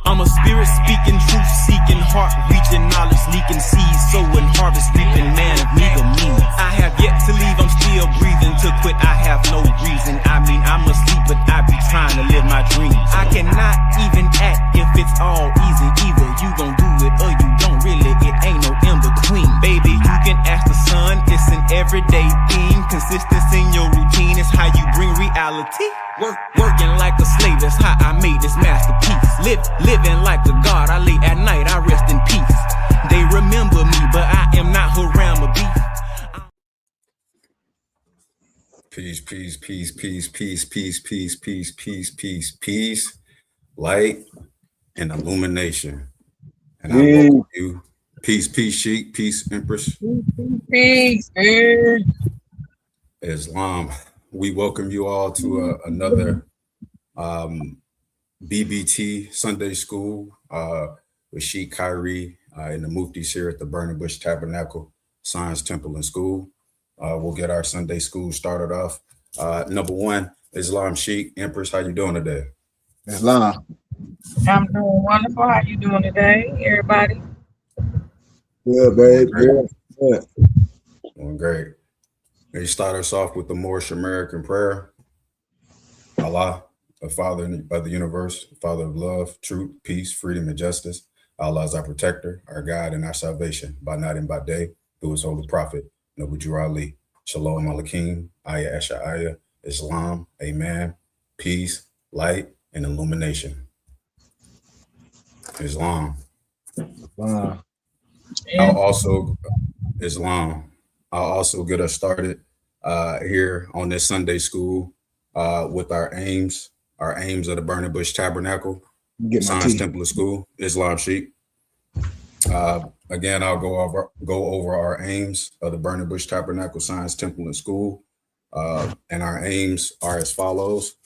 I'm a spirit speaking, truth seeking, heart reaching, knowledge leaking, seeds sowing, harvest reaping, man of meager means. I have yet to leave, I'm still breathing. To quit, I have no reason. I mean, I'm asleep, but I be trying to live my dreams. I cannot even act if it's all easy. Either you gon' do it or you don't. Really, it ain't no in between. Baby, you can ask the sun, it's an everyday theme. Consistency in your routine is how you bring reality. Working like a slave, that's how I made this masterpiece. Living like a god, I lay at night, I rest in peace. They remember me, but I am not Haram or beef. Peace, light, and illumination. And I welcome you. Peace, Sheik, peace, Empress. Peace, Islam. We welcome you all to another BBT Sunday School with Sheik Kyrie and the Muftis here at the Burning Bush Tabernacle Science Temple and School. We'll get our Sunday school started off. Number one, Islam Sheik. Empress, how you doing today? Islam. I'm doing wonderful. How you doing today, everybody? Good, babe. Good. Doing great. May you start us off with the Moorish American prayer. Allah, the Father of the universe, Father of love, truth, peace, freedom, and justice. Allah is our protector, our guide, and our salvation by night and by day through his holy prophet, Nabi Ali. Shalom Aleichem, Ayah Asha'ayah, Islam, Amen, peace, light, and illumination. Islam. Wow. I'll also get us started here on this Sunday school with our aims of the Burning Bush Tabernacle Science Temple of School, Islam Sheik. Again, I'll go over our aims of the Burning Bush Tabernacle Science Temple and School. And our aims are as follows.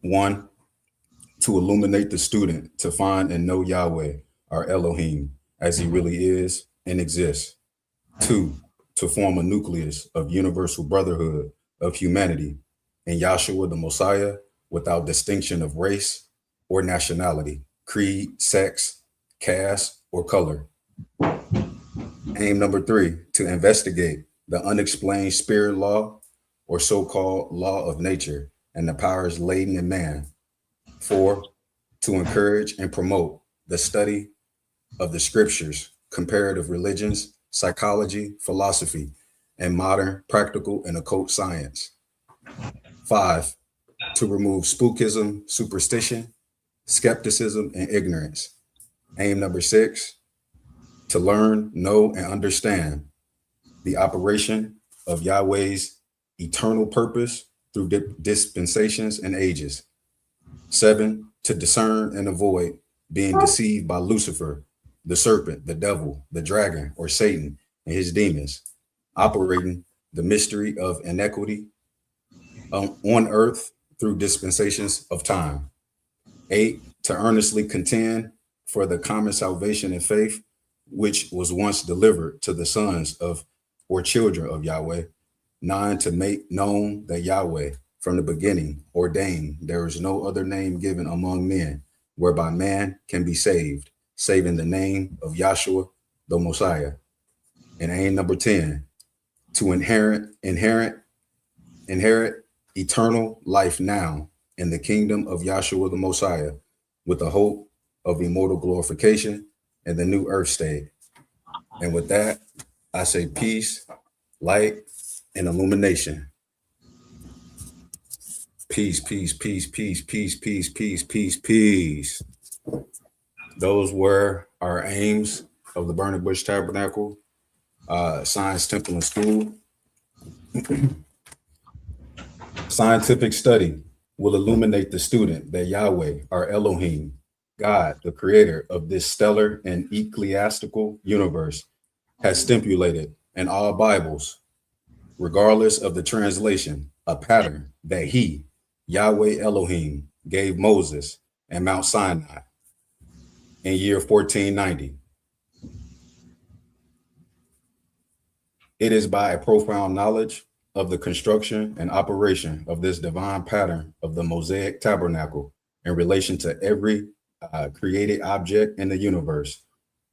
1, to illuminate the student to find and know Yahweh, our Elohim, as he really is and exists. 2, to form a nucleus of universal brotherhood of humanity in Yahshua the Messiah without distinction of race or nationality, creed, sex, caste, or color. Aim number 3, to investigate the unexplained spirit law or so-called law of nature and the powers latent in man. 4, to encourage and promote the study of the scriptures, comparative religions, psychology, philosophy, and modern practical and occult science. 5, to remove spookism, superstition, skepticism, and ignorance. Aim number 6, to learn, know, and understand the operation of Yahweh's eternal purpose through dispensations and ages. 7, to discern and avoid being deceived by Lucifer, the serpent, the devil, the dragon, or Satan and his demons, operating the mystery of inequity on earth through dispensations of time. 8, to earnestly contend for the common salvation and faith, which was once delivered to the sons of or children of Yahweh. 9, to make known that Yahweh from the beginning ordained there is no other name given among men whereby man can be saved, saving the name of Yahshua the Messiah. And aim number 10, to inherit eternal life now in the kingdom of Yahshua the Messiah with the hope of immortal glorification and the new earth state. And with that, I say peace, light, and illumination. Peace. Those were our aims of the Burning Bush Tabernacle Science Temple and School. Scientific study will illuminate the student that Yahweh, our Elohim, God, the creator of this stellar and ecclesiastical universe, has stipulated in all Bibles, regardless of the translation, a pattern that he, Yahweh Elohim, gave Moses at Mount Sinai in year 1490. It is by a profound knowledge of the construction and operation of this divine pattern of the Mosaic tabernacle in relation to every created object in the universe,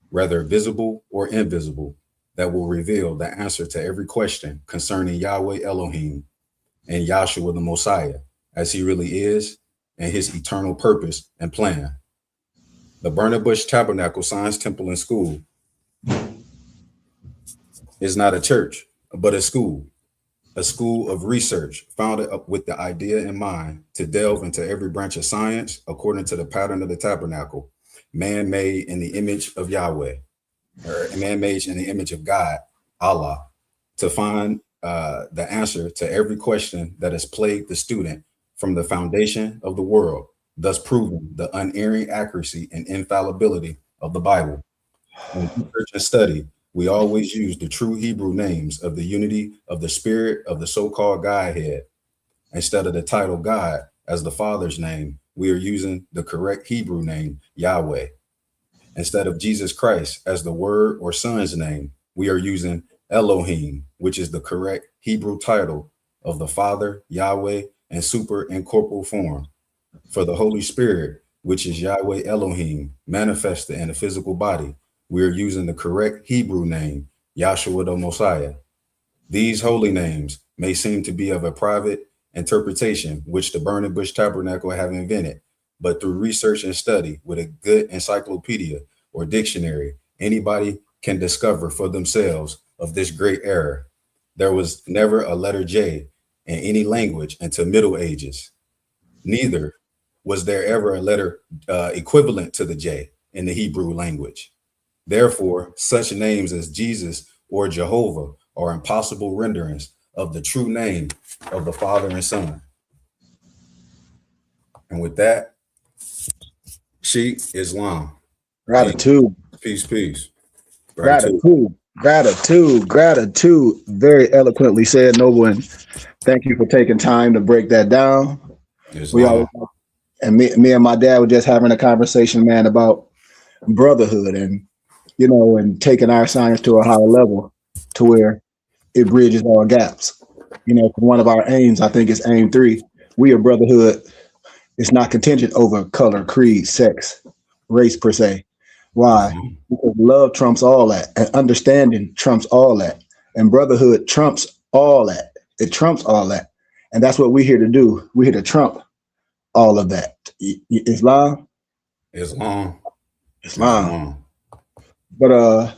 whether visible or invisible, that will reveal the answer to every question concerning Yahweh Elohim and Yahshua the Messiah, as he really is, and his eternal purpose and plan. The Burning Bush Tabernacle Science Temple and School is not a church, but a school of research founded up with the idea in mind to delve into every branch of science according to the pattern of the tabernacle, man-made in the image of Yahweh, or man-made in the image of God, Allah, to find the answer to every question that has plagued the student from the foundation of the world, thus proving the unerring accuracy and infallibility of the Bible. In research and study, we always use the true Hebrew names of the unity of the spirit of the so-called Godhead. Instead of the title God as the Father's name, we are using the correct Hebrew name, Yahweh. Instead of Jesus Christ as the Word or Son's name, we are using Elohim, which is the correct Hebrew title of the Father, Yahweh, and super incorporeal form. For the Holy Spirit, which is Yahweh Elohim, manifested in a physical body, we are using the correct Hebrew name, Yahshua the Messiah. These holy names may seem to be of a private interpretation, which the Burning Bush Tabernacle have invented, but through research and study with a good encyclopedia or dictionary, anybody can discover for themselves of this great error. There was never a letter J in any language until Middle Ages. Neither was there ever a letter equivalent to the J in the Hebrew language. Therefore, such names as Jesus or Jehovah are impossible renderings of the true name of the Father and Son. And with that, Sheikh, Islam. Gratitude. Peace, peace. Gratitude. Very eloquently said, Noble, and thank you for taking time to break that down. Islam. Me and my dad were just having a conversation, man, about brotherhood and, and taking our science to a higher level to where it bridges all gaps. One of our aims, I think, is aim 3. We are brotherhood. It's not contingent over color, creed, sex, race per se. Why? Because love trumps all that, and understanding trumps all that, and brotherhood trumps all that. It trumps all that, and that's what we're here to do. We're here to trump all of that. Islam. But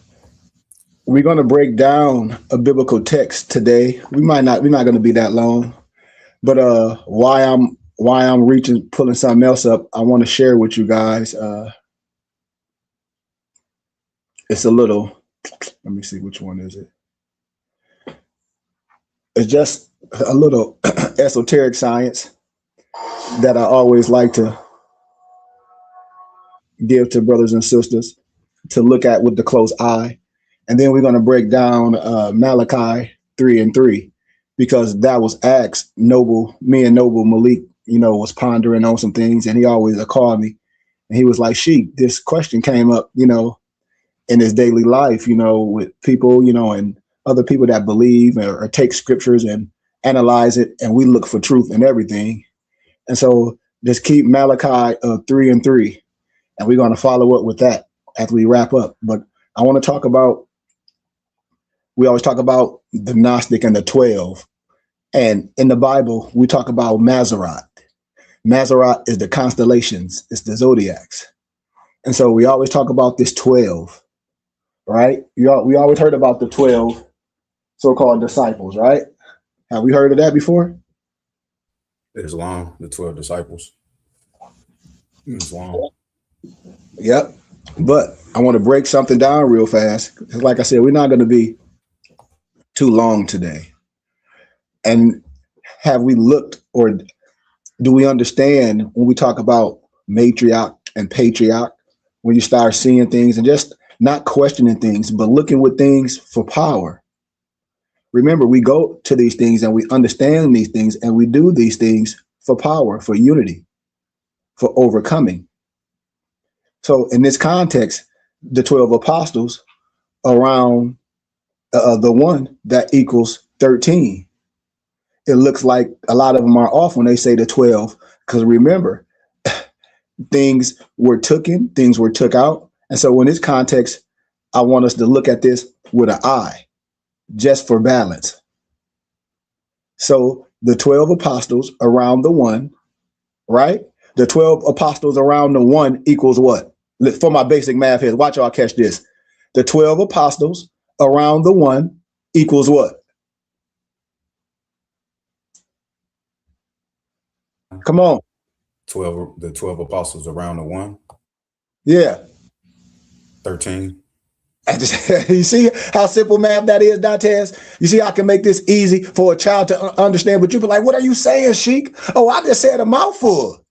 we're going to break down a biblical text today. We're not going to be that long. But why I'm pulling something else up, I want to share with you guys. It's a little, let me see, which one is it? It's just a little esoteric science that I always like to give to brothers and sisters to look at with the close eye. And then we're going to break down Malachi 3:3, because that was asked. Me and Noble Malik, was pondering on some things, and he always called me, and he was like, "Sheik, this question came up, in his daily life, with people, and other people that believe or take scriptures and analyze it, and we look for truth in everything." And so just keep Malachi 3:3, and we're going to follow up with that after we wrap up. But I want to talk about, we always talk about the Gnostic and the 12. And in the Bible, we talk about Mazzaroth. Mazzaroth is the constellations, it's the zodiacs. And so we always talk about this 12, right? We always heard about the 12 so-called disciples, right? Have we heard of that before? Islam, the 12 disciples. Islam. Yep. But I want to break something down real fast. Like I said, we're not going to be too long today. And have we looked, or do we understand when we talk about matriarch and patriarch, when you start seeing things and just not questioning things, but looking with things for power? Remember, we go to these things and we understand these things and we do these things for power, for unity, for overcoming. So in this context, the 12 apostles around the one that equals 13. It looks like a lot of them are off when they say the 12, because remember, things were taken, things were took out. And so in this context, I want us to look at this with an eye, just for balance. So the 12 apostles around the one, right? The 12 apostles around the one equals what? For my basic math here, watch y'all catch this. The 12 apostles around the one equals what? Come on. 12, the 12 apostles around the one. Yeah. 13. You see how simple math that is, Dantes? You see, I can make this easy for a child to understand, but you be like, what are you saying, Sheik? Oh, I just said a mouthful.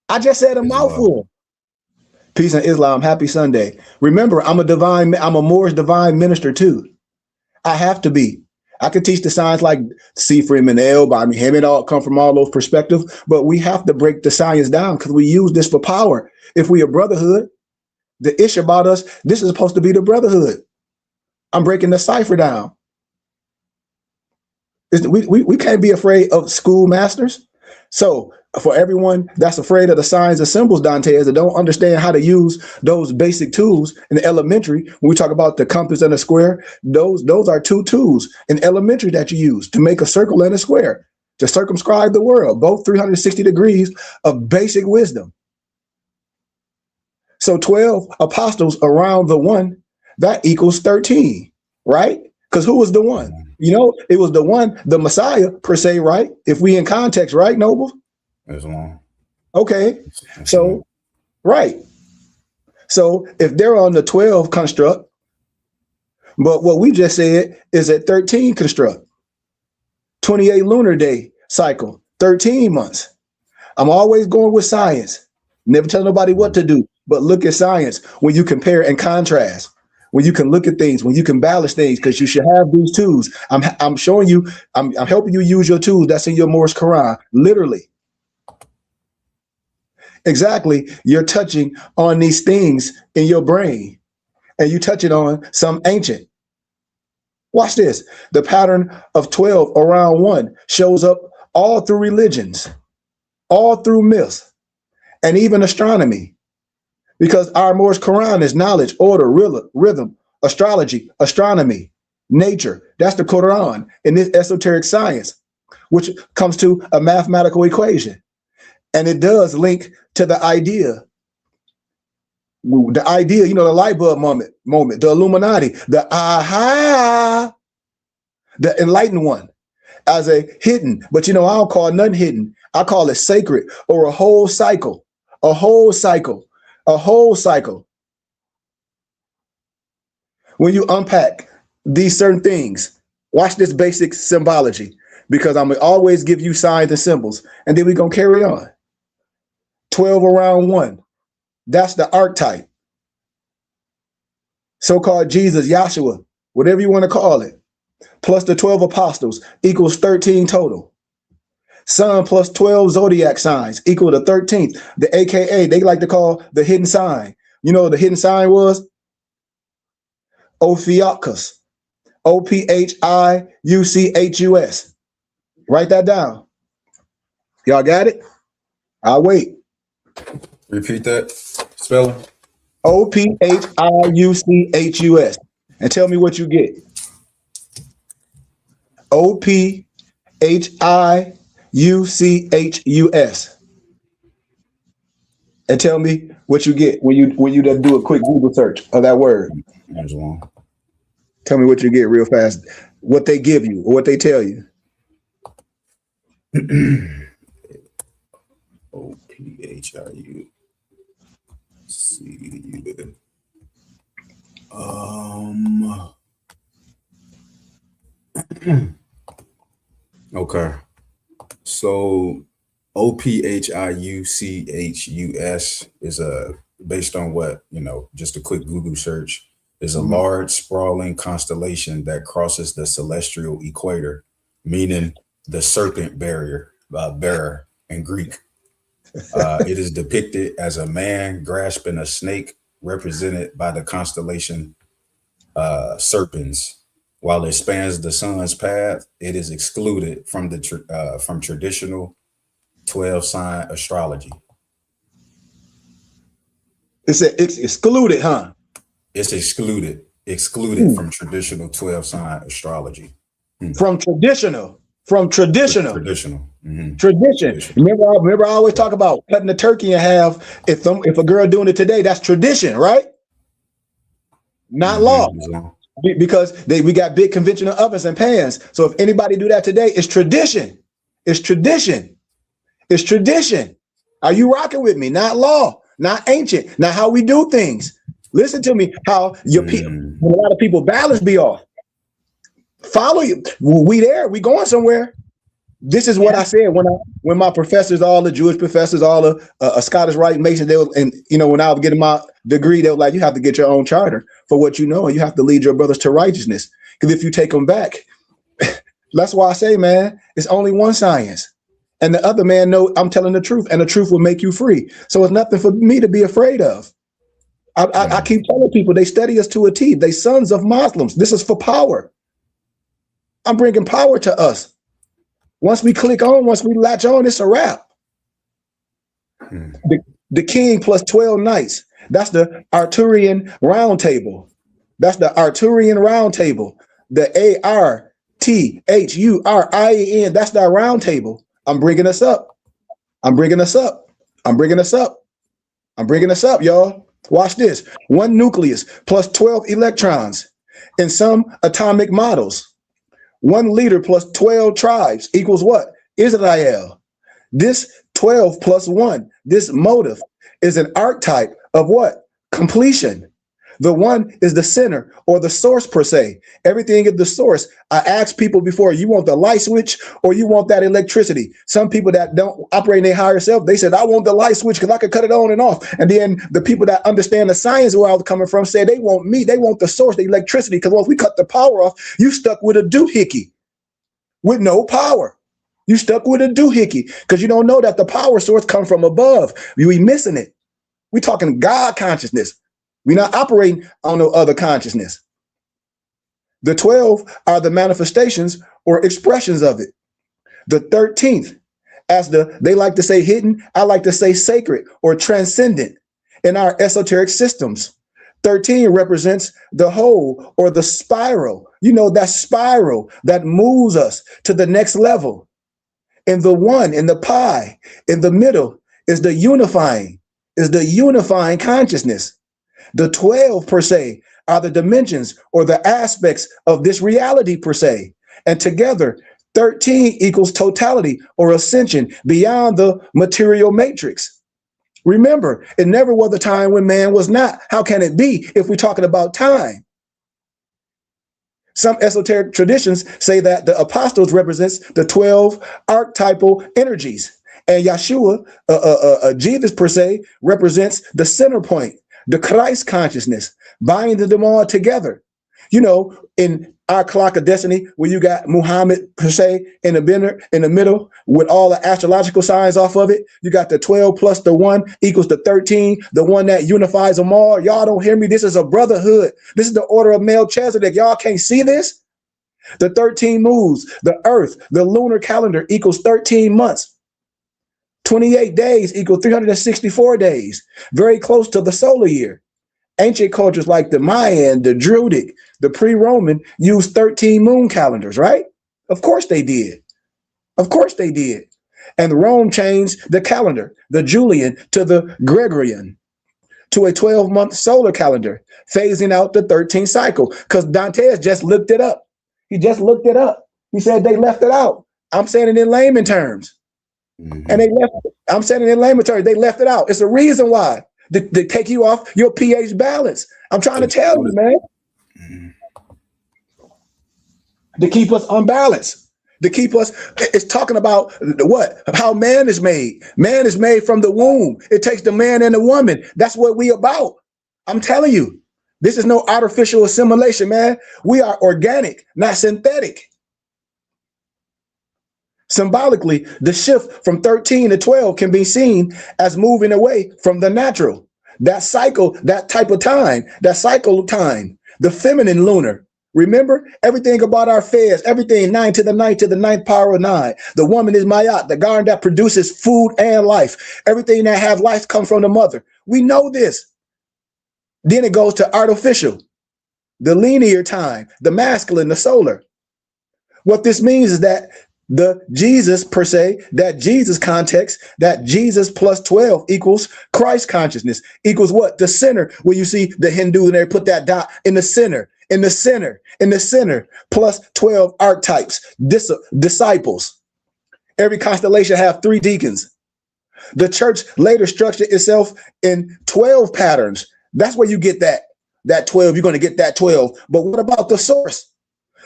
I just said a mouthful. Peace and Islam. Happy Sunday. Remember, I'm a Moorish divine minister too. I have to be. I could teach the science like Seafrim and El. I mean, him and all come from all those perspectives, but we have to break the science down because we use this for power. If we a brotherhood, the issue about us, this is supposed to be the brotherhood. I'm breaking the cipher down. We can't be afraid of schoolmasters. So for everyone that's afraid of the signs and symbols, Dantes, that don't understand how to use those basic tools in the elementary, when we talk about the compass and a square, those are two tools in elementary that you use to make a circle and a square, to circumscribe the world, both 360 degrees of basic wisdom. So 12 apostles around the one, that equals 13, right? Because who was the one? You know, it was the one, the Messiah per se, right? If we in context, right, Noble? That's long. Okay, so, right. So if they're on the 12 construct, but what we just said is at 13 construct, 28 lunar day cycle, 13 months. I'm always going with science. Never tell nobody what to do, but look at science when you compare and contrast, when you can look at things, when you can balance things, because you should have these tools. I'm showing you, I'm helping you use your tools that's in your Morse Quran, literally. Exactly. You're touching on these things in your brain and you touch it on some ancient. Watch this. The pattern of 12 around one shows up all through religions, all through myths, and even astronomy, because our Morse Quran is knowledge, order, rhythm, astrology, astronomy, nature. That's the Quran in this esoteric science, which comes to a mathematical equation. And it does link to the idea, you know, the light bulb moment, the Illuminati, the aha, the enlightened one as a hidden, but you know, I don't call nothing hidden. I call it sacred, or a whole cycle, a whole cycle, a whole cycle. When you unpack these certain things, watch this basic symbology, because I'm gonna always give you signs and symbols, and then we're gonna carry on. 12 around one, that's the archetype. So-called Jesus, Yahshua, whatever you want to call it, plus the 12 apostles equals 13 total. Sun plus 12 zodiac signs equal to 13th. The AKA, they like to call the hidden sign. You know what the hidden sign was? Ophiuchus, Ophiuchus. Write that down. Y'all got it? I'll wait. Repeat that spelling. Ophiuchus. And tell me what you get. Ophiuchus. And tell me what you get when you do a quick Google search of that word. That's long. Tell me what you get real fast. What they give you or what they tell you. Ophiuchus. Okay. So Ophiuchus is based on what, you know, just a quick Google search, is a large sprawling constellation that crosses the celestial equator, meaning the serpent bearer in Greek. It is depicted as a man grasping a snake, represented by the constellation Serpens. While it spans the sun's path, it is excluded from the from traditional 12 sign astrology. It's excluded, huh? It's excluded from traditional 12 sign astrology. From traditional. Tradition. Remember, I always talk about cutting the turkey in half. If a girl doing it today, that's tradition, right? Not law. Because we got big conventional ovens and pans. So if anybody do that today, it's tradition. It's tradition. It's tradition. Are you rocking with me? Not law, not ancient, not how we do things. Listen to me. How your people, a lot of people balance be off. Follow you. We going somewhere. This is what I said when my professors, all the Jewish professors, all the Scottish Rite Masons, when I was getting my degree, they were like, you have to get your own charter for what you know, and you have to lead your brothers to righteousness. Because if you take them back, that's why I say, man, it's only one science. And the other man know I'm telling the truth, and the truth will make you free. So it's nothing for me to be afraid of. I keep telling people they study us to a T. They sons of Muslims. This is for power. I'm bringing power to us. Once we latch on, it's a wrap. The king plus 12 knights. That's the Arturian round table. That's the Arturian round table. The ARTHURIAN. That's that round table. I'm bringing us up. I'm bringing us up. I'm bringing us up. I'm bringing us up, y'all. Watch this. One nucleus plus 12 electrons in some atomic models. One leader plus 12 tribes equals what? Israel. This 12 plus 1, this motive is an archetype of what? Completion. The one is the center or the source per se. Everything is the source. I asked people before, you want the light switch or you want that electricity? Some people that don't operate in their higher self, they said, I want the light switch because I could cut it on and off. And then the people that understand the science where I was coming from said they want me. They want the source, the electricity, because once we cut the power off, you stuck with a doohickey with no power. You stuck with a doohickey because you don't know that the power source comes from above. We missing it. We talking God consciousness. We're not operating on no other consciousness. The 12 are the manifestations or expressions of it. The 13th, as they like to say hidden, I like to say sacred or transcendent in our esoteric systems. 13 represents the whole or the spiral. You know, that spiral that moves us to the next level. And the one in the pie in the middle is the unifying consciousness. The 12 per se are the dimensions or the aspects of this reality per se. And together, 13 equals totality or ascension beyond the material matrix. Remember, it never was a time when man was not. How can it be if we're talking about time? Some esoteric traditions say that the apostles represents the 12 archetypal energies. And Yeshua, Jesus per se, represents the center point, the Christ consciousness, binding them all together. You know, in our clock of destiny, where you got Muhammad per se in the middle with all the astrological signs off of it, you got the 12 plus the 1 equals the 13, the one that unifies them all. Y'all don't hear me. This is a brotherhood. This is the order of Melchizedek. Y'all can't see this. The 13 moves, the earth, the lunar calendar equals 13 months. 28 days equal 364 days, very close to the solar year. Ancient cultures like the Mayan, the Druidic, the pre-Roman used 13 moon calendars, right? Of course they did. Of course they did. And Rome changed the calendar, the Julian to the Gregorian, to a 12-month solar calendar, phasing out the 13th cycle, because Dantes just looked it up. He just looked it up. He said they left it out. I'm saying it in layman terms. And I'm saying it in layman terms, they left it out. It's a reason why. They take you off your pH balance. I'm trying to tell you, man. To keep us unbalanced. To keep us, it's talking about what? How man is made. Man is made from the womb. It takes the man and the woman. That's what we about. I'm telling you. This is no artificial assimilation, man. We are organic, not synthetic. Symbolically, the shift from 13 to 12 can be seen as moving away from the natural. That cycle, that type of time, that cycle time, the feminine lunar, Remember, everything about our affairs, everything 9 to the 9 to the 9th power of 9. The woman is Mayat, the garden that produces food and life. Everything that has life comes from the mother. We know this. Then it goes to artificial, the linear time, the masculine, the solar. What this means is that the Jesus per se, that Jesus context, that Jesus plus 12 equals Christ consciousness, equals what? The center, where you see the Hindu and they put that dot in the center, in the center, in the center, plus 12 archetypes, disciples. Every constellation have 3 deacons. The church later structured itself in 12 patterns. That's where you get that 12. You're going to get that 12. But what about the source?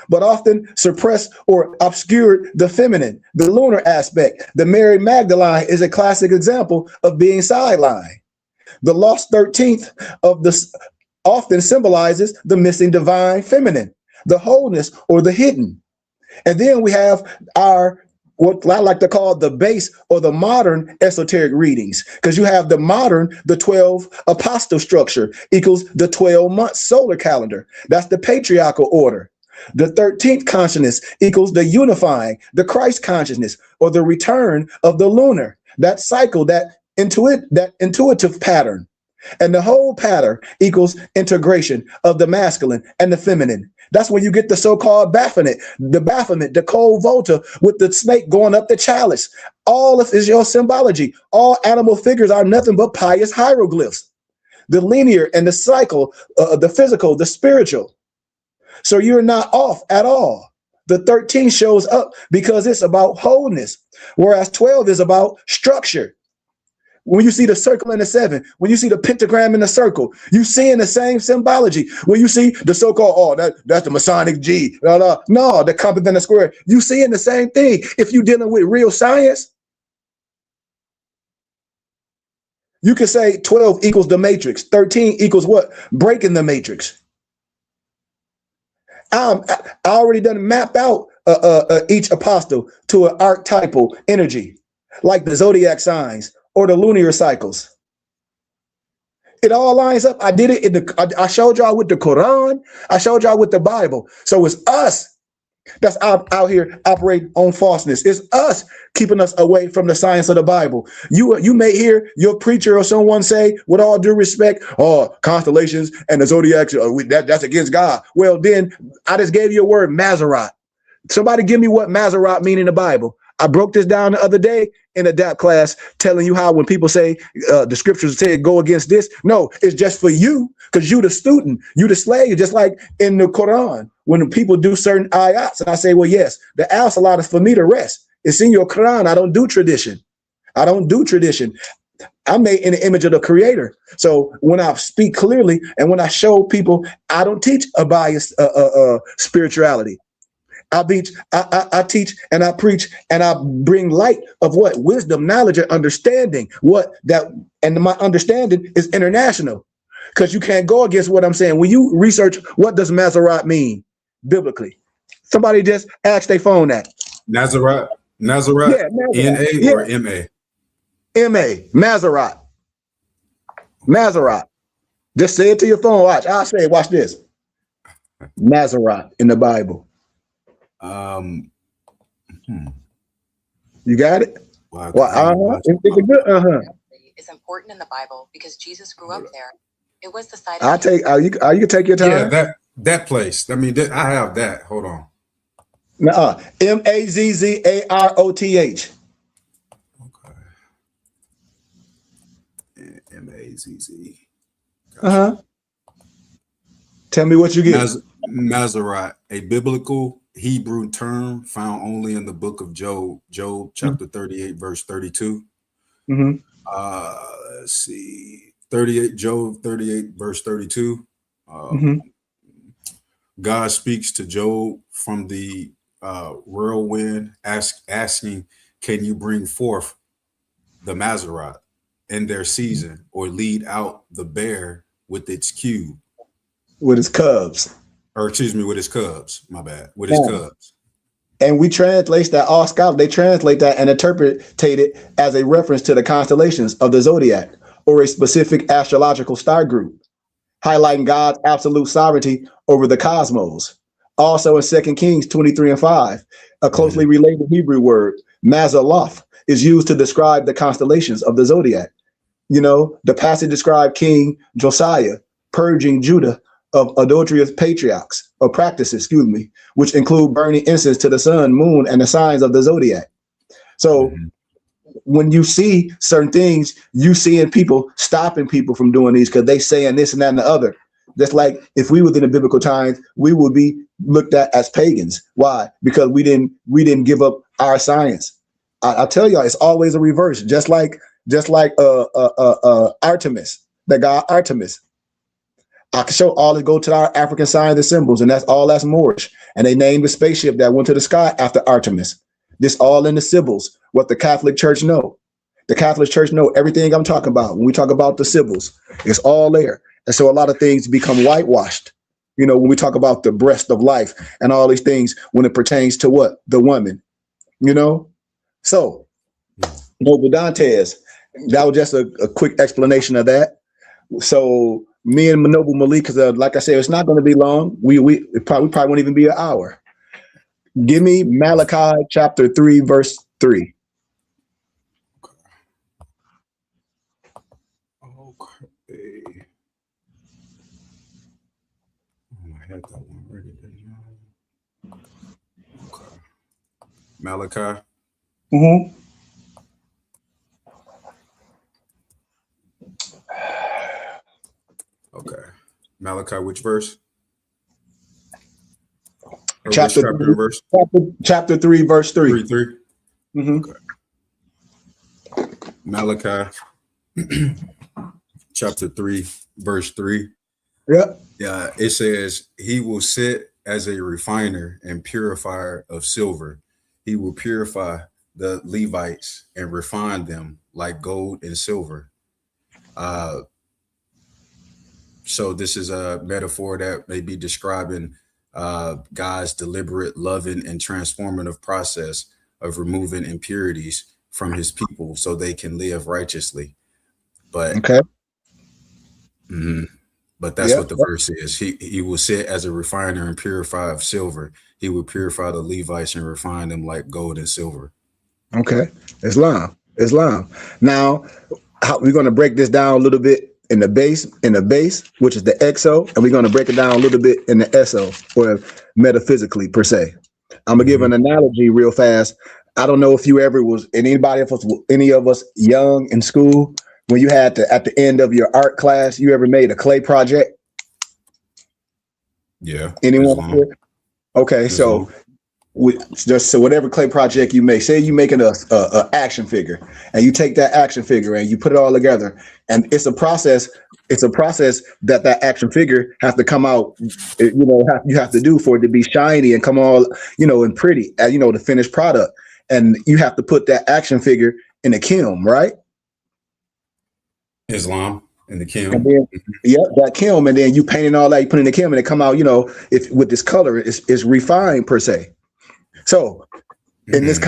But often suppressed or obscured the feminine, the lunar aspect. The Mary Magdalene is a classic example of being sidelined. The lost 13th of this often symbolizes the missing divine feminine, the wholeness or the hidden. And then we have our, what I like to call the base or the modern esoteric readings, because you have the modern, the 12 apostle structure equals the 12-month solar calendar. That's the patriarchal order. The 13th consciousness equals the unifying, the Christ consciousness, or the return of the lunar, that cycle, that intuitive pattern. And the whole pattern equals integration of the masculine and the feminine. That's when you get the so-called Baphomet, the cold volta with the snake going up the chalice. All of is your symbology. All animal figures are nothing but pious hieroglyphs. The linear and the cycle, the physical, the spiritual. So you're not off at all. The 13 shows up because it's about wholeness, whereas 12 is about structure. When you see the circle and the 7, when you see the pentagram in the circle, you seeing the same symbology. When you see the so-called, that's the Masonic G, no, the compass and the square, you seeing the same thing. If you're dealing with real science, you can say 12 equals the matrix, 13 equals what? Breaking the matrix. I already done mapped out each apostle to an archetypal energy, like the zodiac signs or the lunar cycles. It all lines up. I did it I showed y'all with the Quran. I showed y'all with the Bible. So it's us that's out here operating on falseness. It's us keeping us away from the science of the Bible. You may hear your preacher or someone say, with all due respect, oh, constellations and the zodiacs, that's against God. Well, then I just gave you a word, Maserat. Somebody give me what Maserat mean in the Bible. I broke this down the other day in a DAP class, telling you how when people say the scriptures say go against this, no, it's just for you, because you the student, you the slave, just like in the Quran, when people do certain ayats, and I say, well, yes, the al-salat is for me to rest. It's in your Quran. I don't do tradition. I don't do tradition. I'm made in the image of the creator. So when I speak clearly and when I show people, I don't teach a biased spirituality. I teach and I preach and I bring light of what? Wisdom, knowledge, and understanding. And my understanding is international, because you can't go against what I'm saying. When you research, what does Maserat mean biblically? Somebody just asked their phone that. Nazarat, Yeah, N-A or M-A? M-A, Maserat. Maserat. Just say it to your phone. Watch. I'll say it. Watch this. Maserat in the Bible. You got it? Well, It's a good It's important in the Bible because Jesus grew up there. It was the site. You can take your time. Yeah, that place. I mean, I have that. Hold on. Mazzaroth. Okay. M-A-Z-Z. Tell me what you get. Maserat, a biblical Hebrew term found only in the book of Job, chapter 38, verse 32. Let's see, 38, Job 38, verse 32. God speaks to Job from the whirlwind, asking, can you bring forth the Maserat in their season, or lead out the bear with its cube? With his cubs. Or excuse me, with his cubs. My bad. With his cubs. And we translate that, all scholars, they translate that and interpret it as a reference to the constellations of the zodiac or a specific astrological star group, highlighting God's absolute sovereignty over the cosmos. Also in 2 Kings 23:5, a closely related Hebrew word, Mazaloth, is used to describe the constellations of the zodiac. You know, the passage described King Josiah purging Judah of adulterous patriarchs or practices, which include burning incense to the sun, moon, and the signs of the zodiac. So when you see certain things, you seeing people stopping people from doing these because they saying this and that and the other. Just like if we was in the biblical times, we would be looked at as pagans. Why? Because we didn't give up our science. I tell y'all, it's always a reverse. Just like Artemis, the god Artemis. I can show all go to our African signs and symbols, and that's Moorish. And they named the spaceship that went to the sky after Artemis. This all in the symbols, what the Catholic Church know. The Catholic Church know everything I'm talking about. When we talk about the symbols, it's all there. And so a lot of things become whitewashed. You know, when we talk about the breast of life and all these things, when it pertains to what? The woman, you know? So, Noble Dantes, that was just a quick explanation of that. So me and Noble Malik, because like I said, it's not going to be long. We probably won't even be an hour. Give me Malachi chapter 3, verse 3. Okay. I had that one ready. Okay. Malachi. Mm-hmm. Okay. Malachi, which verse? Or Chapter which 3, verse? chapter 3, verse 3. 3. Mm-hmm. Okay. Malachi chapter 3, verse 3. Yep. Yeah, it says, he will sit as a refiner and purifier of silver. He will purify the Levites and refine them like gold and silver. So this is a metaphor that may be describing God's deliberate, loving, and transformative process of removing impurities from his people so they can live righteously. But okay. But that's what the verse is. He will sit as a refiner and purifier of silver. He will purify the Levites and refine them like gold and silver. Okay. Islam. Now, we're going to break this down a little bit in the base, which is the exo, and we're going to break it down a little bit in the eso, or metaphysically per se. I'm gonna give an analogy real fast. I don't know if you ever was any of us young in school when you had to, at the end of your art class, you ever made a clay project? Yeah. Anyone? Okay, so whatever clay project you make, say you're making a action figure, and you take that action figure and you put it all together, and it's a process that action figure has to come out, you have to do for it to be shiny and come all, and pretty, the finished product. And you have to put that action figure in a kiln, right? Islam in the kiln. And then, that kiln, and then you painting all that, you put in the kiln, and it come out, if with this color, it's refined per se. So in this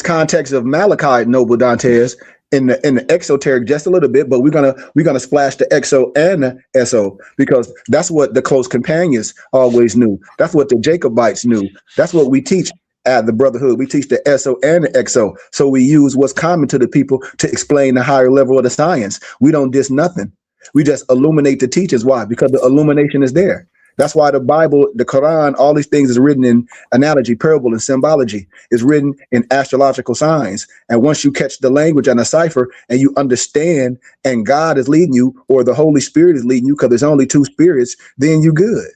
context of Malachi, Noble Dantes, in the exoteric just a little bit, but we're gonna splash the exo and the eso, because that's what the close companions always knew. That's what the Jacobites knew. That's what we teach at the Brotherhood. We teach the eso and the exo. So we use what's common to the people to explain the higher level of the science. We don't diss nothing. We just illuminate the teachers. Why? Because the illumination is there. That's why the Bible, the Quran, all these things is written in analogy, parable, and symbology. Is written in astrological signs. And once you catch the language and the cipher and you understand, and God is leading you, or the Holy Spirit is leading you, because there's only two spirits, then you good.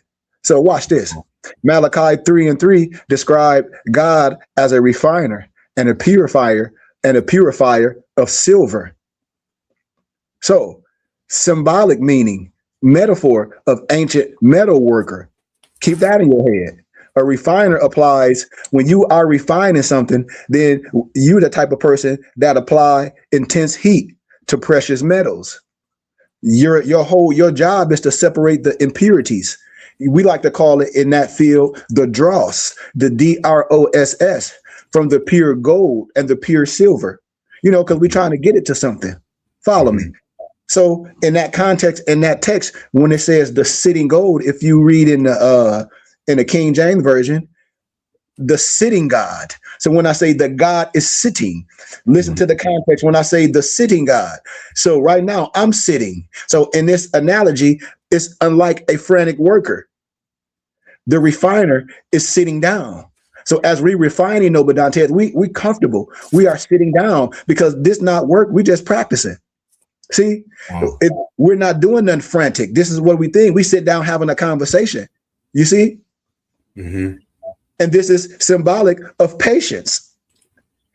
So watch this. Malachi 3:3 describe God as a refiner and a purifier of silver. So symbolic meaning, metaphor of ancient metal worker. Keep that in your head. A refiner applies when you are refining something, then you're the type of person that apply intense heat to precious metals. Your job is to separate the impurities. We like to call it in that field the dross, the DROSS, from the pure gold and the pure silver, because we're trying to get it to something. Follow me. So in that context, in that text, when it says the sitting gold, if you read in the in the King James Version, the sitting God. So when I say the God is sitting, listen to the context when I say the sitting God. So right now I'm sitting. So in this analogy, it's unlike a frantic worker. The refiner is sitting down. So as we refining, Noble Dante, we comfortable. We are sitting down because this not work. We just practicing. See, we're not doing nothing frantic. This is what we think. We sit down having a conversation. You see? Mm-hmm. And this is symbolic of patience.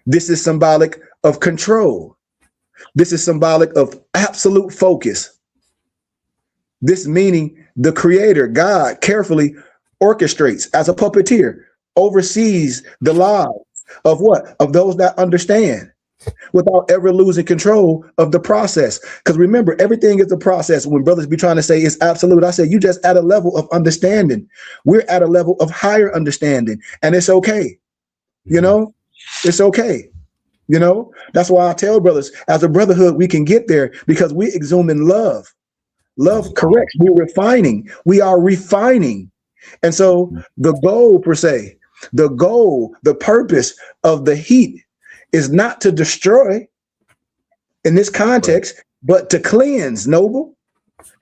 This is symbolic of control. This is symbolic of absolute focus. This meaning the creator, God, carefully orchestrates as a puppeteer, oversees the lives of what? Of those that understand, without ever losing control of the process. Because remember, everything is a process. When brothers be trying to say it's absolute, I say you just at a level of understanding. We're at a level of higher understanding, and it's okay. You know, it's okay. You know, that's why I tell brothers, as a brotherhood, we can get there because we exhume in love. Love corrects. We're refining. We are refining. And so the goal, per se, the goal, the purpose of the heat is not to destroy in this context, but to cleanse, Noble.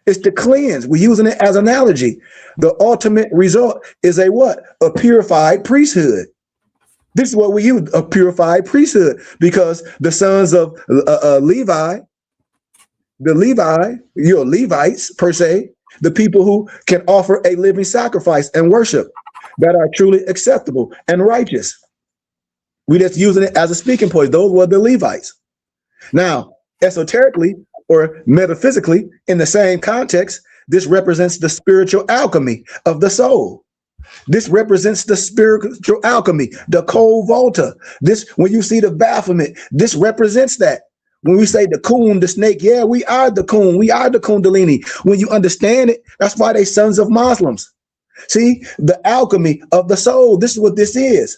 It's to cleanse. We're using it as an analogy. The ultimate result is a what? A purified priesthood. This is what we use, a purified priesthood, because the sons of Levi, your Levites, per se, the people who can offer a living sacrifice and worship that are truly acceptable and righteous. We just using it as a speaking point. Those were the Levites. Now, esoterically or metaphysically, in the same context, this represents the spiritual alchemy of the soul. This represents the spiritual alchemy, the cold volta. This, when you see the Baphomet, this represents that. When we say the coon, the snake, yeah, we are the coon. We are the kundalini. When you understand it, that's why they sons of Muslims. See, the alchemy of the soul, this is what this is.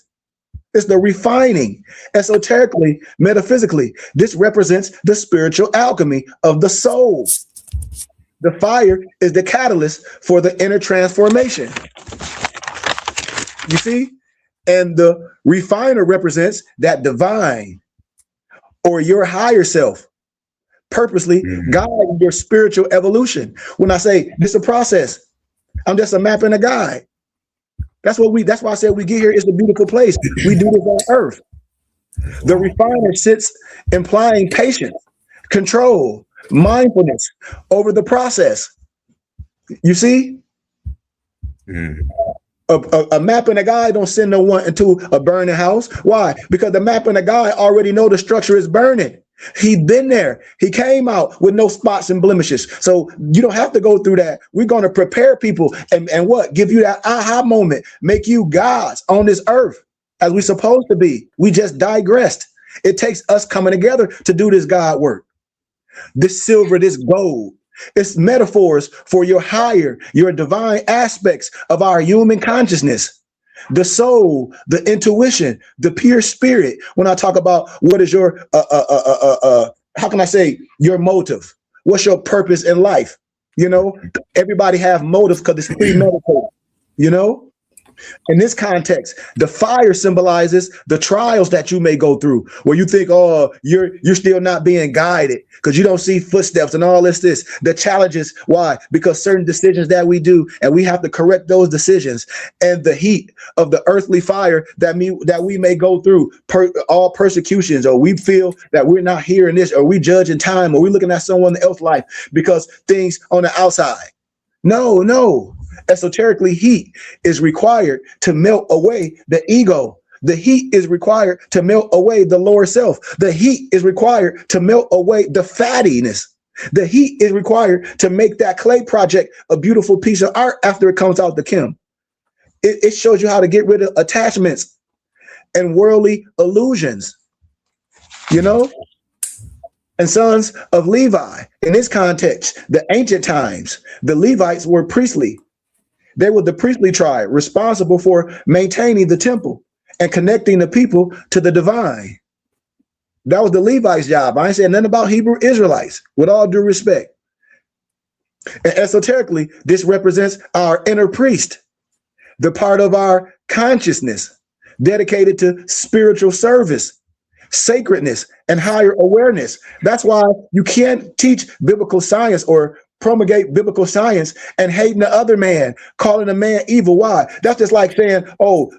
It's the refining. Esoterically, metaphysically, this represents the spiritual alchemy of the soul. The fire is the catalyst for the inner transformation. You see? And the refiner represents that divine or your higher self, purposely guiding your spiritual evolution. When I say this is a process, I'm just a map and a guide. That's why I said we get here is a beautiful place. We do this on earth. The refiner sits implying patience, control, mindfulness over the process. You see? A map and a guide don't send no one into a burning house. Why? Because the map and the guide already know the structure is burning. He's been there. He came out with no spots and blemishes. So you don't have to go through that. We're going to prepare people and what? Give you that aha moment. Make you gods on this earth as we're supposed to be. We just digressed. It takes us coming together to do this God work. This silver, this gold. It's metaphors for your higher, your divine aspects of our human consciousness. The soul, the intuition, the pure spirit. When I talk about what is your, how can I say, your motive? What's your purpose in life? You know, everybody have motives because it's premeditated, you know? In this context, the fire symbolizes the trials that you may go through, where you think, oh, you're still not being guided because you don't see footsteps and all this. The challenges. Why? Because certain decisions that we do, and we have to correct those decisions. And the heat of the earthly fire that we may go through, all persecutions, or we feel that we're not hearing this, or we judge in time, or we're looking at someone else's life because things on the outside. No. Esoterically, heat is required to melt away the ego. The heat is required to melt away the lower self. The heat is required to melt away the fattiness. The heat is required to make that clay project a beautiful piece of art after it comes out the kiln. It shows you how to get rid of attachments and worldly illusions, you know? And sons of Levi, in this context, the ancient times, the Levites were priestly. They were the priestly tribe responsible for maintaining the temple and connecting the people to the divine. That was the Levites' job. I ain't saying nothing about Hebrew Israelites, with all due respect. And esoterically, this represents our inner priest, the part of our consciousness dedicated to spiritual service, sacredness, and higher awareness. That's why you can't teach biblical science or promulgate biblical science and hating the other man, calling a man evil. Why? That's just like saying, oh,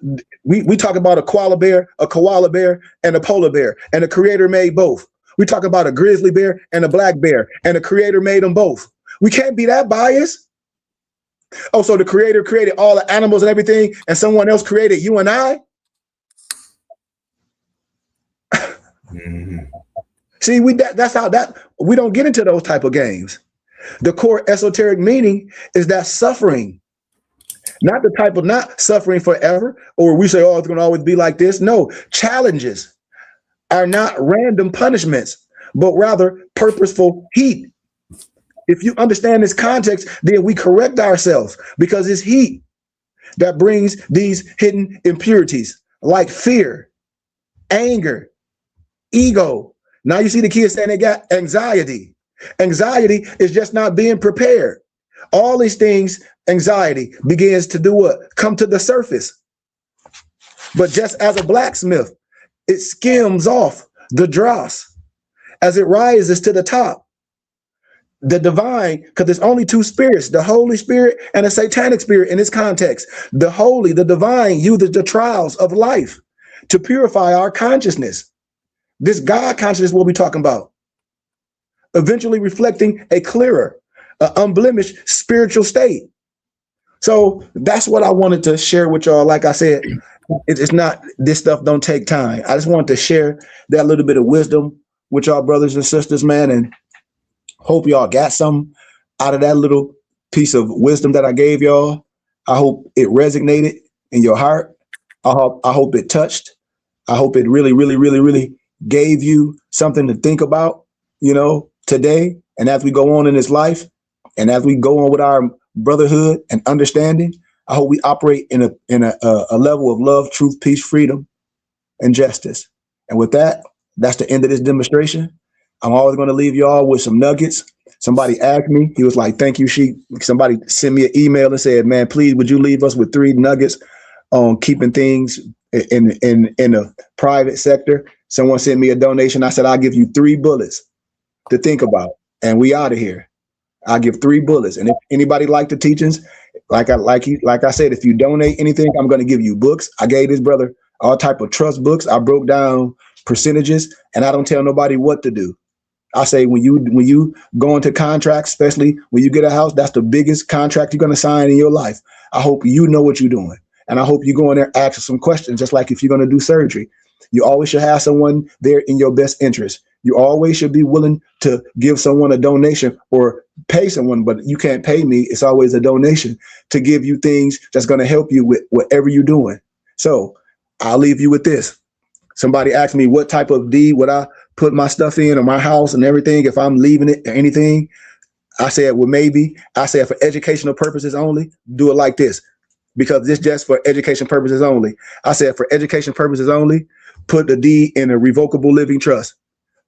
we talk about a koala bear, and a polar bear, and the creator made both. We talk about a grizzly bear and a black bear, and the creator made them both. We can't be that biased. Oh, so the creator created all the animals and everything, and someone else created you and I? See, that's how we don't get into those type of games. The core esoteric meaning is that suffering, not the type of not suffering forever, or we say, oh, it's going to always be like this. No, challenges are not random punishments, but rather purposeful heat. If you understand this context, then we correct ourselves, because it's heat that brings these hidden impurities like fear, anger, ego. Now you see the kids saying they got anxiety. Anxiety is just not being prepared. All these things, anxiety begins to do what? Come to the surface. But just as a blacksmith, it skims off the dross as it rises to the top. The divine, because there's only two spirits, the Holy Spirit and a satanic spirit in this context. The holy, the divine, uses the trials of life to purify our consciousness. This God consciousness is what we're talking about. Eventually reflecting a clearer, unblemished spiritual state. So that's what I wanted to share with y'all. Like I said, it's not, this stuff don't take time. I just wanted to share that little bit of wisdom with y'all brothers and sisters, man, and hope y'all got some out of that little piece of wisdom that I gave y'all. I hope it resonated in your heart. I hope it touched. I hope it really, really, really, really gave you something to think about, today. And as we go on in this life, and as we go on with our brotherhood and understanding, I hope we operate in a level of love, truth, peace, freedom, and justice. And with that, that's the end of this demonstration. I'm always going to leave y'all with some nuggets. Somebody asked me, he was like, thank you, Sheik. Somebody sent me an email and said, man, please, would you leave us with 3 nuggets on keeping things in the private sector? Someone sent me a donation. I said, I'll give you 3 bullets to think about, and we out of here. I'll give 3 bullets. And if anybody like the teachings, like I said, if you donate anything, I'm going to give you books. I gave this brother all type of trust books. I broke down percentages, and I don't tell nobody what to do. I say, when you go into contracts, especially when you get a house, that's the biggest contract you're going to sign in your life. I hope you know what you're doing. And I hope you go in there and ask some questions, just like if you're going to do surgery. You always should have someone there in your best interest. You always should be willing to give someone a donation or pay someone, but you can't pay me. It's always a donation to give you things that's going to help you with whatever you're doing. So I'll leave you with this. Somebody asked me what type of deed would I put my stuff in, or my house and everything, if I'm leaving it or anything. I said, well, maybe. I said, for educational purposes only, do it like this, because this just for education purposes only. I said, for education purposes only, put the deed in a revocable living trust.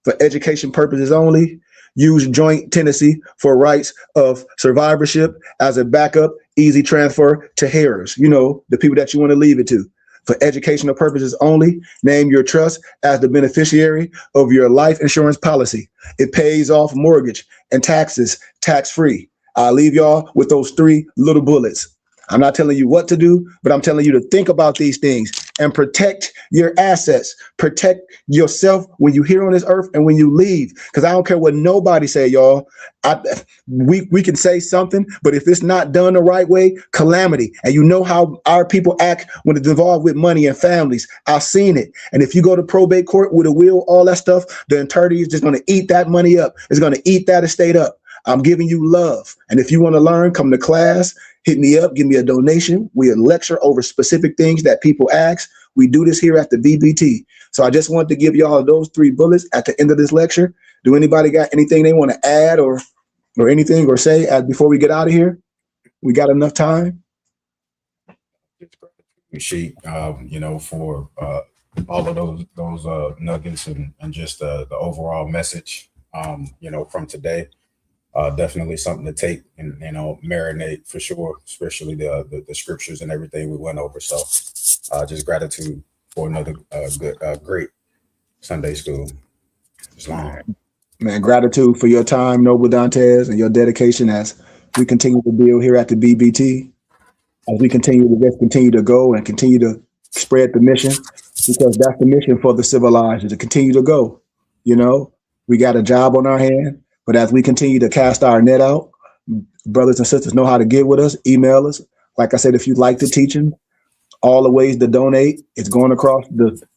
For education purposes only, use joint tenancy for rights of survivorship as a backup, easy transfer to heirs, the people that you want to leave it to. For educational purposes only, name your trust as the beneficiary of your life insurance policy. It pays off mortgage and taxes tax-free. I'll leave y'all with those 3 little bullets. I'm not telling you what to do, but I'm telling you to think about these things and protect your assets. Protect yourself when you're here on this earth and when you leave. Because I don't care what nobody say, y'all. We can say something, but if it's not done the right way, calamity. And you know how our people act when it's involved with money and families. I've seen it. And if you go to probate court with a will, all that stuff, the attorney is just going to eat that money up. It's going to eat that estate up. I'm giving you love. And if you want to learn, come to class. Hit me up, give me a donation. We lecture over specific things that people ask. We do this here at the VBT. So I just wanted to give y'all those 3 bullets at the end of this lecture. Do anybody got anything they want to add or anything or say before we get out of here? We got enough time? Sheik, for all of those nuggets and just the overall message, from today. Definitely something to take and, you know, marinate for sure, especially the scriptures and everything we went over. So just gratitude for another great Sunday school. Islam. Man, gratitude for your time, Noble Dantes, and your dedication as we continue to build here at the BBT, as we continue to go and continue to spread the mission, because that's the mission for the civilized, is to continue to go. You know, we got a job on our hand, but as we continue to cast our net out, brothers and sisters know how to get with us, email us. Like I said, if you like the teaching, all the ways to donate, it's going across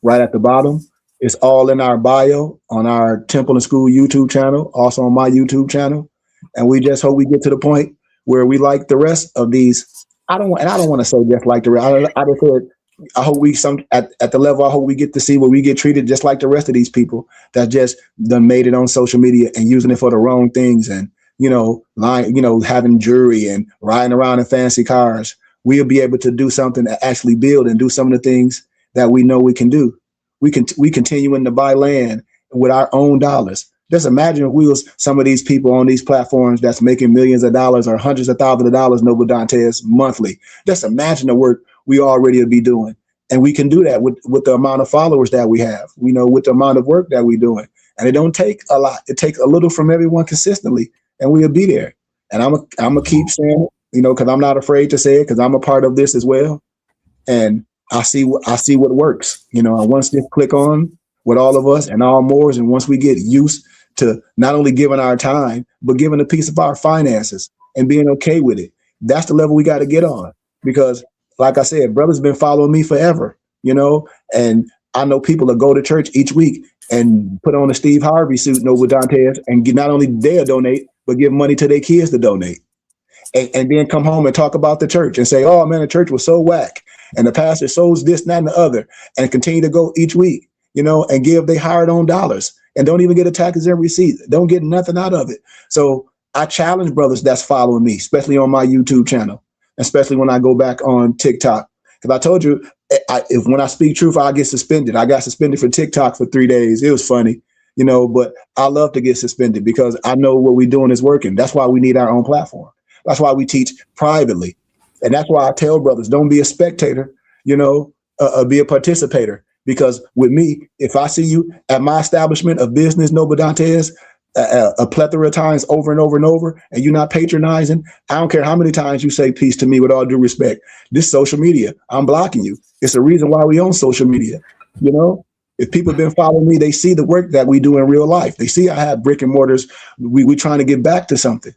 right at the bottom. It's all in our bio on our Temple and School YouTube channel, also on my YouTube channel. And we just hope we get to the point where we like the rest of these. I don't want to say just like the rest. I just said, I hope we at the level, I hope we get to see where we get treated just like the rest of these people that just done made it on social media and using it for the wrong things, and, you know, lying, you know, having jewelry and riding around in fancy cars. We'll be able to do something to actually build and do some of the things that we know we can do. We continuing to buy land with our own dollars. Just imagine if we was some of these people on these platforms that's making millions of dollars or hundreds of thousands of dollars, Noble Dantes, monthly. Just imagine the work we already would be doing. And we can do that with the amount of followers that we have, you know, with the amount of work that we're doing. And it don't take a lot. It takes a little from everyone consistently, and we'll be there. And I'm gonna keep saying it, you know, because I'm not afraid to say it, because I'm a part of this as well. And I see what works, you know. And once this click on with all of us and all Moors, and once we get used to not only giving our time, but giving a piece of our finances and being okay with it, that's the level we got to get on. Because, like I said, brother's been following me forever, you know, and I know people that go to church each week and put on a Steve Harvey suit, Noble Dantes, and not only they'll donate, but give money to their kids to donate. And then come home and talk about the church and say, oh man, the church was so whack, and the pastor sows this, that, and the other, and continue to go each week, you know, and give their hard-earned dollars and don't even get a taxes and receipt, don't get nothing out of it. So I challenge brothers that's following me, especially on my YouTube channel, especially when I go back on TikTok. Because I told you, when I speak truth, I get suspended. I got suspended for TikTok for 3 days. It was funny, you know, but I love to get suspended because I know what we're doing is working. That's why we need our own platform. That's why we teach privately. And that's why I tell brothers, don't be a spectator, you know, be a participator. Because with me, if I see you at my establishment of business, Noble Dantes, a plethora of times over and over and over, and you're not patronizing, I don't care how many times you say peace to me, with all due respect. This social media, I'm blocking you. It's the reason why we own social media. You know, if people have been following me, they see the work that we do in real life. They see I have brick and mortars. We trying to get back to something.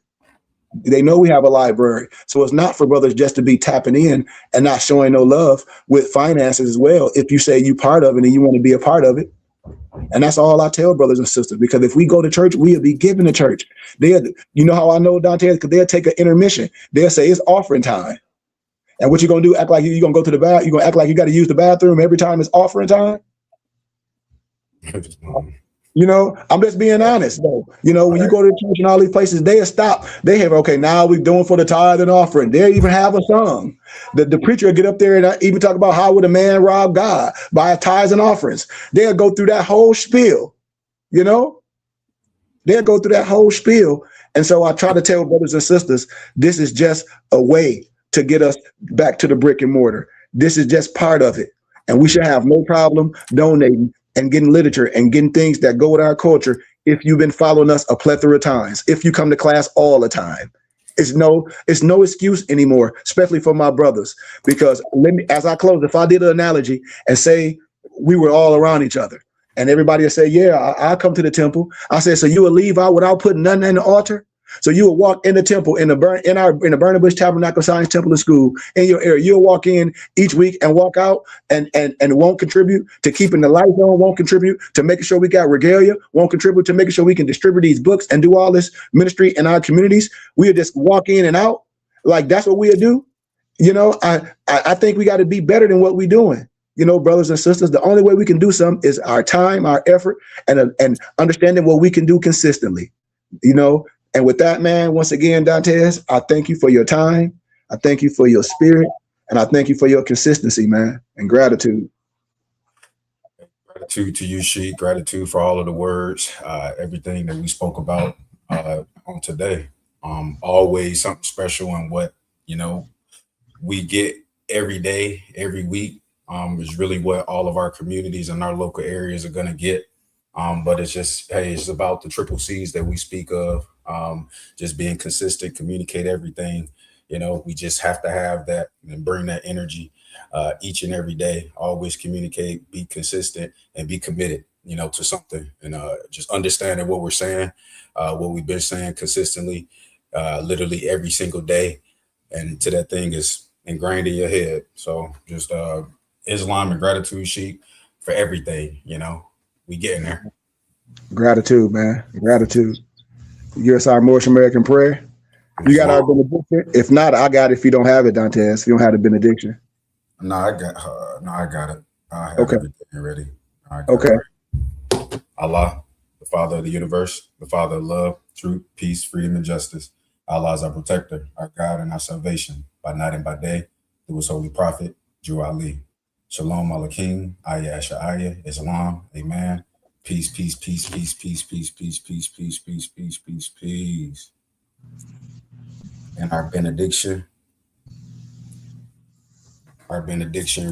They know we have a library. So it's not for brothers just to be tapping in and not showing no love with finances as well. If you say you part of it and you want to be a part of it. And that's all I tell brothers and sisters, because if we go to church, we'll be giving to church. You know how I know, Dante, because they'll take an intermission. They'll say it's offering time. And what you going to do? Act like you're going to go to the bathroom. You're going to act like you got to use the bathroom every time it's offering time. You know, I'm just being honest, though. You know, when you go to church and all these places, they'll stop. They have, okay, now we're doing for the tithe and offering. They even have a song. The preacher will get up there and even talk about how would a man rob God by tithes and offerings. They'll go through that whole spiel, you know? They'll go through that whole spiel. And so I try to tell brothers and sisters, this is just a way to get us back to the brick and mortar. This is just part of it. And we should have no problem donating and getting literature and getting things that go with our culture if you've been following us a plethora of times, if you come to class all the time. It's no excuse anymore, especially for my brothers. Because as I close, if I did an analogy and say we were all around each other and everybody would say, yeah, I'll come to the temple. I said, so you will leave out without putting nothing in the altar? So you will walk in the temple, in the Burning Bush Tabernacle Science Temple and School in your area. You'll walk in each week and walk out and won't contribute to keeping the lights on, won't contribute to making sure we got regalia, won't contribute to making sure we can distribute these books and do all this ministry in our communities. We'll just walk in and out. Like, that's what we'll do. You know, I think we got to be better than what we're doing. You know, brothers and sisters, the only way we can do something is our time, our effort, and understanding what we can do consistently, you know. And with that, man, once again, Dantes, I thank you for your time. I thank you for your spirit. And I thank you for your consistency, man, and gratitude. Gratitude to you, Sheik. Gratitude for all of the words, everything that we spoke about. on today. Always something special in what, we get every day, every week, is really what all of our communities and our local areas are going to get. But it's just, hey, it's about the triple C's that we speak of. Just being consistent, communicate everything. We just have to have that and bring that energy each and every day. Always communicate, be consistent, and be committed, to something. And just understanding what we're saying, what we've been saying consistently, literally every single day. And to that thing is ingrained in your head. So just Islam and gratitude sheet for everything, we getting there. Gratitude, man. Gratitude. You us our Moorish American prayer. You got our benediction? If not, I got it if you don't have it, Dantes. If you don't have the benediction. No, I got it. I have everything ready. Okay. Allah, the Father of the universe, the Father of love, truth, peace, freedom, and justice. Allah is our protector, our God, and our salvation, by night and by day, through his holy prophet, Drew Ali. Shalom Aleichem, Ayah Asha'ayah, Islam, Amen. Peace, peace, peace, peace, peace, peace, peace, peace, peace, peace, peace, peace, peace. And our benediction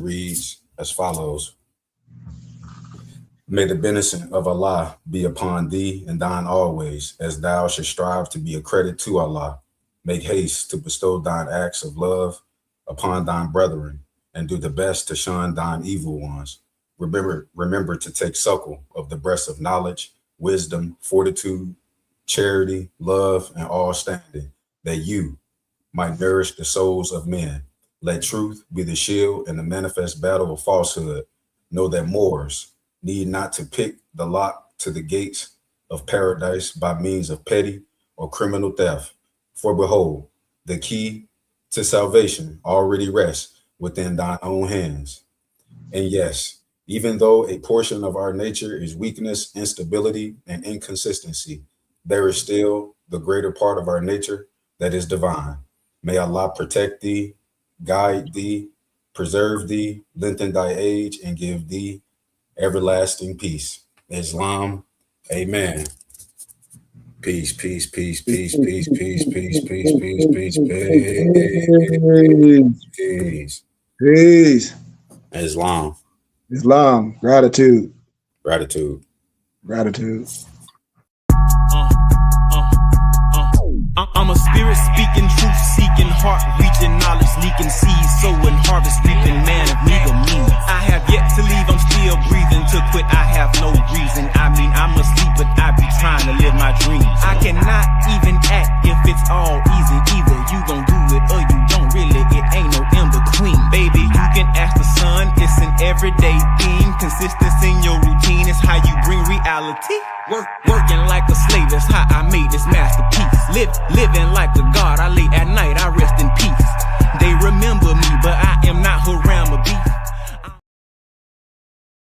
reads as follows. May the benediction of Allah be upon thee and thine always, as thou should strive to be a credit to Allah. Make haste to bestow thine acts of love upon thine brethren, and do the best to shun thine evil ones. Remember to take suckle of the breast of knowledge, wisdom, fortitude, charity, love, and all standing, that you might nourish the souls of men. Let truth be the shield and the manifest battle of falsehood. Know that Moors need not to pick the lock to the gates of paradise by means of petty or criminal theft. For behold, the key to salvation already rests within thine own hands. And yes, even though a portion of our nature is weakness, instability, and inconsistency, there is still the greater part of our nature that is divine. May Allah protect thee, guide thee, preserve thee, lengthen thy age, and give thee everlasting peace. Islam, amen. Peace, peace, peace, peace, peace, peace, peace, peace, peace, peace, peace, peace. Peace. Islam. Islam. Gratitude. Gratitude. Gratitude. I'm a spirit speaking, truth seeking, heart reaching, knowledge leaking, seeds sowing, harvest reaping, man of me. I have yet to leave, I'm still breathing. To quit, I have no reason. I mean, I'm asleep, but I be trying to live my dreams. I cannot even act if it's all easy. Either you gon' do it or you don't. Really, it ain't no in between. Baby, you can ask the sun, it's an everyday theme. Consistency in your routine is how you bring reality. Working like a slave, that's how I made this masterpiece. Living like a god, I lay